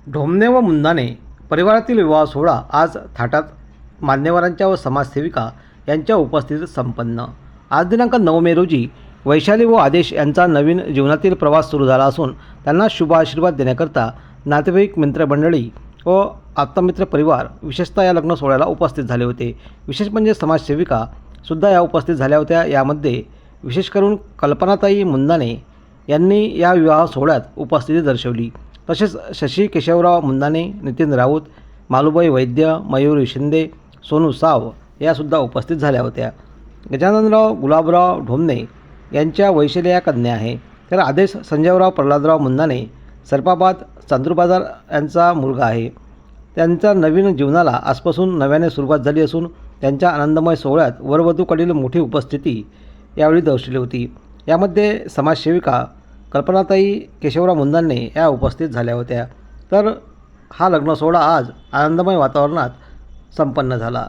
ढोमणे व मुंदाणे परिवारातील विवाह सोहळा आज थाटात मान्यवरांच्या व समाजसेविका यांच्या उपस्थितीत संपन्न। आज दिनांक 9 मे रोजी वैशाली व आदेश यांचा नवीन जीवनातील प्रवास सुरू झाला असून त्यांना शुभ आशीर्वाद देण्याकरता नातेवाईक मित्रमंडळी व आप्तमित्र परिवार विशेषतः या लग्न सोहळ्याला उपस्थित झाले होते। विशेष म्हणजे समाजसेविका सुद्धा या उपस्थित झाल्या होत्या। यामध्ये विशेष करून कल्पनाताई मुंदाणे यांनी या विवाह सोहळ्यात उपस्थिती दर्शवली। तसेच शशी केशवराव मुंदाणे, नितीन राऊत, मालुबाई वैद्य, मयूरी शिंदे, सोनू साव यासुद्धा उपस्थित झाल्या होत्या। गजाननराव गुलाबराव ढोमणे यांच्या वैशाली या कन्या आहे, तर आदेश संजयराव प्रल्हादराव मुंदाणे सरपाबाद चांदूरबाजार यांचा मुलगा आहे। त्यांच्या नवीन जीवनाला आजपासून नव्याने सुरुवात झाली असून त्यांच्या आनंदमय सोहळ्यात वरवधूकडील मोठी उपस्थिती यावेळी दर्शवली होती। यामध्ये समाजसेविका कल्पनाताई केशवराव मुंदाणे या उपस्थित झाल्या होत्या। तर हा लग्न सोहळा आज आनंदमय वातावरणात संपन्न झाला।